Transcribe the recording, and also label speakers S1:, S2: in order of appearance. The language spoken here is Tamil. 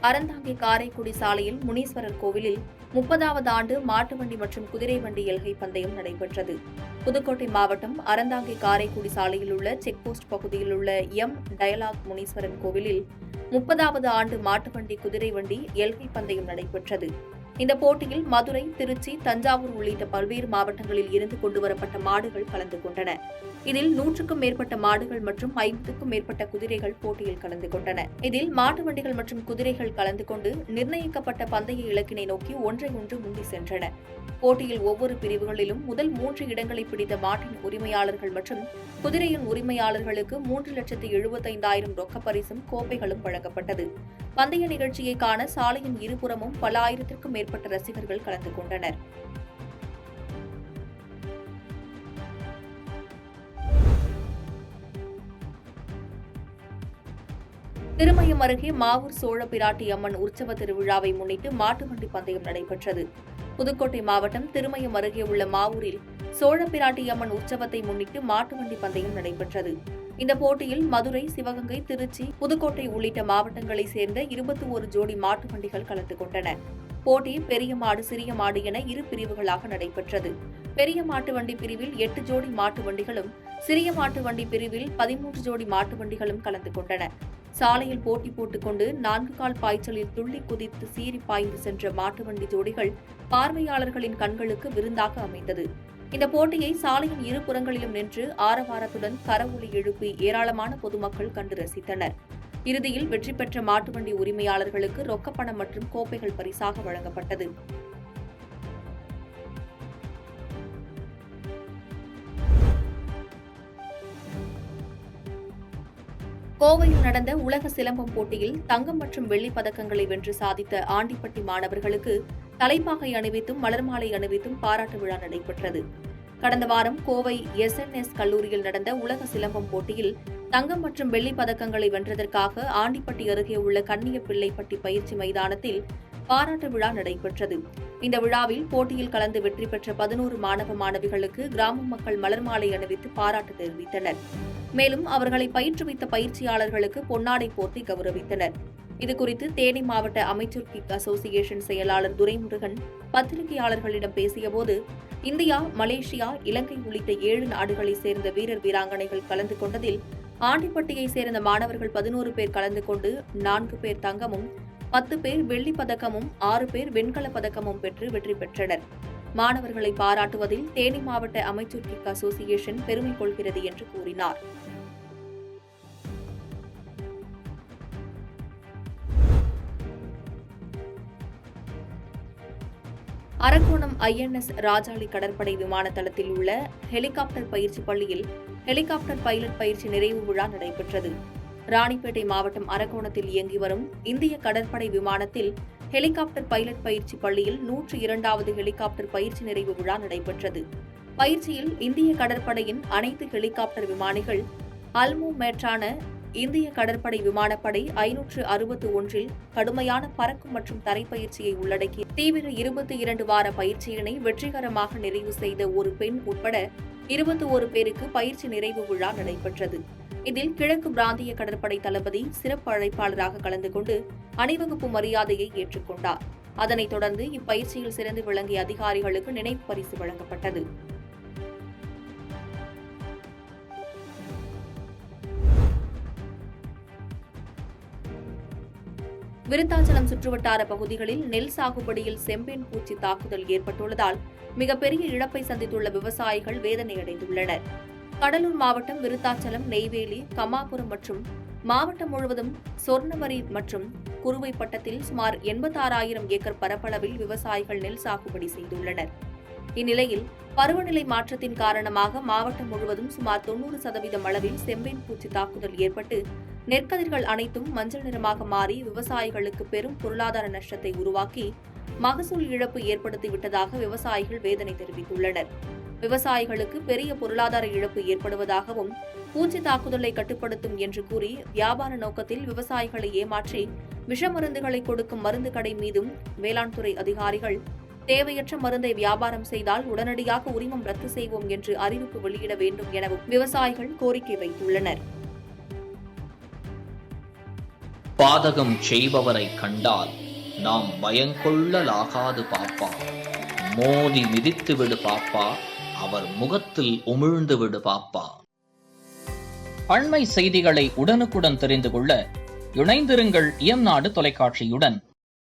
S1: அறந்தாங்கி காரைக்குடி சாலையில் முனீஸ்வரர் கோவிலில் 30வது ஆண்டு மாட்டு வண்டி மற்றும் குதிரை வண்டி எல்கை பந்தயம் நடைபெற்றது. புதுக்கோட்டை மாவட்டம் அறந்தாங்கி காரைக்குடி சாலையில் உள்ள செக்போஸ்ட் பகுதியில் உள்ள டயலாக் முனீஸ்வரன் கோவிலில் 30வது ஆண்டு மாட்டு வண்டி குதிரை வண்டி எல்கை பந்தயம் நடைபெற்றது. இந்த போட்டியில் மதுரை, திருச்சி, தஞ்சாவூர் உள்ளிட்ட பல்வேறு மாவட்டங்களில் இருந்து கொண்டுவரப்பட்ட மாடுகள் கலந்து கொண்டன. இதில் 100க்கும் மேற்பட்ட மாடுகள் மற்றும் 50க்கும் மேற்பட்ட குதிரைகள் போட்டியில் கலந்து கொண்டன. இதில் மாட்டு வண்டிகள் மற்றும் குதிரைகள் கலந்து கொண்டு நிர்ணயிக்கப்பட்ட பந்தய இலக்கினை நோக்கி ஒன்றை ஒன்று முந்தி சென்றன. போட்டியில் ஒவ்வொரு பிரிவுகளிலும் முதல் 3 இடங்களை பிடித்த மாட்டின் உரிமையாளர்கள் மற்றும் குதிரையின் உரிமையாளர்களுக்கு 3,75,000 ரொக்க பரிசும் கோப்பைகளும் வழங்கப்பட்டது. பந்தய நிகழ்ச்சியை காண சாலையின் இருபுறமும் பல ஆயிரத்திற்கும் மேற்பட்ட ரசிகர்கள் கலந்து கொண்டனர். திருமயம் அருகே மாவூர் சோழ பிராட்டி அம்மன் உற்சவ திருவிழாவை முன்னிட்டு மாட்டு வண்டி பந்தயம் நடைபெற்றது. புதுக்கோட்டை மாவட்டம் திருமயம் அருகே உள்ள மாவூரில் சோழ பிராட்டி அம்மன் உற்சவத்தை முன்னிட்டு மாட்டு வண்டி பந்தயம் நடைபெற்றது. இந்த போட்டியில் மதுரை, சிவகங்கை, திருச்சி, புதுக்கோட்டை உள்ளிட்ட மாவட்டங்களைச் சேர்ந்த 21 ஜோடி மாட்டு வண்டிகள் கலந்து கொண்டன. போட்டி பெரிய மாடு, சிறிய மாடு என 2 பிரிவுகளாக நடைபெற்றது. பெரிய மாட்டு வண்டி பிரிவில் 8 ஜோடி மாட்டு வண்டிகளும், சிறிய மாட்டு வண்டி பிரிவில் 13 ஜோடி மாட்டு வண்டிகளும் கலந்து கொண்டன. சாலையில் போட்டி போட்டுக்கொண்டு 4 கால் பாய்ச்சலில் துள்ளி குதித்து சீறி பாய்ந்து சென்ற மாட்டு வண்டி ஜோடிகள் பார்வையாளர்களின் கண்களுக்கு விருந்தாக அமைந்தது. இந்த போட்டியை சாலையின் இருபுறங்களிலும் நின்று ஆரவாரத்துடன் கரவொலி எழுப்பி ஏராளமான பொதுமக்கள் கண்டு ரசித்தனர். இறுதியில் வெற்றி பெற்ற மாட்டு வண்டி உரிமையாளர்களுக்கு ரொக்கப்பணம் மற்றும் கோப்பைகள் பரிசாக வழங்கப்பட்டது. கோவையில் நடந்த உலக சிலம்பம் போட்டியில் தங்கம் மற்றும் வெள்ளிப் பதக்கங்களை வென்று சாதித்த ஆண்டிப்பட்டி மாணவர்களுக்கு தலைப்பாகை அணிவித்தும் மலர்மாலை அணிவித்தும் பாராட்டு விழா நடைபெற்றது. கடந்த வாரம் கோவை SNS கல்லூரியில் நடந்த உலக சிலம்பம் போட்டியில் தங்கம் மற்றும் வெள்ளிப் பதக்கங்களை வென்றதற்காக ஆண்டிப்பட்டி அருகே உள்ள கன்னியப்பிள்ளைப்பட்டி பயிற்சி மைதானத்தில் பாராட்டு விழா நடைபெற்றது. இந்த விழாவில் போட்டியில் கலந்து வெற்றி பெற்ற 11 மாணவ மாணவிகளுக்கு கிராம மக்கள் மலர்மாலை அணிவித்து பாராட்டு தெரிவித்தனர். மேலும் அவர்களை பயிற்றுவித்த பயிற்சியாளர்களுக்கு பொன்னாடை போர்த்தி கௌரவித்தனர். இதுகுறித்து தேனி மாவட்ட அமைச்சர் கிக் அசோசியேஷன் செயலாளர் துரைமுருகன் பத்திரிகையாளர்களிடம் பேசியபோது, இந்தியா, மலேசியா, இலங்கை உள்ளிட்ட 7 நாடுகளைச் சேர்ந்த வீரர் வீராங்கனைகள் கலந்து கொண்டதில் ஆண்டிப்பட்டியைச் சேர்ந்த மாணவர்கள் 11 பேர் கலந்து கொண்டு 4 பேர் தங்கமும், 10 பேர் வெள்ளிப் பதக்கமும், 6 பேர் வெண்கலப் பதக்கமும் பெற்று வெற்றி பெற்றனர். மாணவர்களை பாராட்டுவதில் தேனி மாவட்ட அமைச்சர் கிக் அசோசியேஷன் பெருமை கொள்கிறது என்று கூறினார். அரக்கோணம் INS ராஜாளி கடற்படை விமான தளத்தில் உள்ள ஹெலிகாப்டர் பயிற்சி பள்ளியில் ஹெலிகாப்டர் பைலட் பயிற்சி நிறைவு விழா நடைபெற்றது. ராணிப்பேட்டை மாவட்டம் அரக்கோணத்தில் இயங்கி வரும் இந்திய கடற்படை விமானத்தில் ஹெலிகாப்டர் பைலட் பயிற்சி பள்ளியில் 102வது ஹெலிகாப்டர் பயிற்சி நிறைவு விழா நடைபெற்றது. பயிற்சியில் இந்திய கடற்படையின் அனைத்து ஹெலிகாப்டர் விமானிகள் அல்மோ மேற்றான இந்திய கடற்படை விமானப்படை 561 கடுமையான பறக்கும் மற்றும் தரைப்பயிற்சியை உள்ளடக்கி தீவிர 22 வார பயிற்சியினை வெற்றிகரமாக நிறைவு செய்த ஒரு பெண் உட்பட 21 பேருக்கு பயிற்சி நிறைவு விழா நடைபெற்றது. இதில் கிழக்கு பிராந்திய கடற்படை தளபதி சிறப்பு அழைப்பாளராக கலந்து கொண்டு அணிவகுப்பு மரியாதையை ஏற்றுக்கொண்டார். அதனைத் தொடர்ந்து இப்பயிற்சியில் சிறந்து விளங்கிய அதிகாரிகளுக்கு நினைவு பரிசு வழங்கப்பட்டது. விருத்தாச்சலம் சுற்றுவட்டார பகுதிகளில் நெல் சாகுபடியில் செம்பேன் பூச்சி தாக்குதல் ஏற்பட்டுள்ளதால் மிகப்பெரிய இழப்பை சந்தித்துள்ள விவசாயிகள் வேதனையடைந்துள்ளனர். கடலூர் மாவட்டம் விருத்தாச்சலம், நெய்வேலி, கமாபுரம் மற்றும் மாவட்டம் முழுவதும் சொர்ணவரி மற்றும் குறுவை பட்டத்தில் சுமார் 86,000 ஏக்கர் பரப்பளவில் விவசாயிகள் நெல் சாகுபடி செய்துள்ளனர். இந்நிலையில் பருவநிலை மாற்றத்தின் காரணமாக மாவட்டம் முழுவதும் சுமார் 90% அளவில் செம்பேன் பூச்சி தாக்குதல் ஏற்பட்டு நெற்கதிர்கள் அனைத்தும் மஞ்சள் நிறமாக மாறி விவசாயிகளுக்கு பெரும் பொருளாதார நஷ்டத்தை உருவாக்கி மகசூல் இழப்பு ஏற்படுத்திவிட்டதாக விவசாயிகள் வேதனை தெரிவித்துள்ளனர். விவசாயிகளுக்கு பெரிய பொருளாதார இழப்பு ஏற்படுவதாகவும் பூச்சி தாக்குதலை கட்டுப்படுத்தும் என்று கூறி வியாபார நோக்கத்தில் விவசாயிகளை ஏமாற்றி விஷ மருந்துகளை கொடுக்கும் மருந்து கடை மீதும் வேளாண் துறை அதிகாரிகள் தேவையற்ற மருந்தை வியாபாரம் செய்தால் உடனடியாக உரிமம் ரத்து செய்வோம் என்று அறிவிப்பு வெளியிட வேண்டும் எனவும் விவசாயிகள் கோரிக்கை வைத்துள்ளனர்.
S2: பாதகம் செய்பவரை கண்டால் நாம் பயங்கொள்ளலாகாது பாப்பா. மோதி மிதித்து விடு பாப்பா, அவர் முகத்தில் உமிழ்ந்து விடு பாப்பா. அண்மை செய்திகளை உடனுக்குடன் தெரிந்து கொள்ள இணைந்திருங்கள் இயம்நாடு தொலைக்காட்சியுடன்.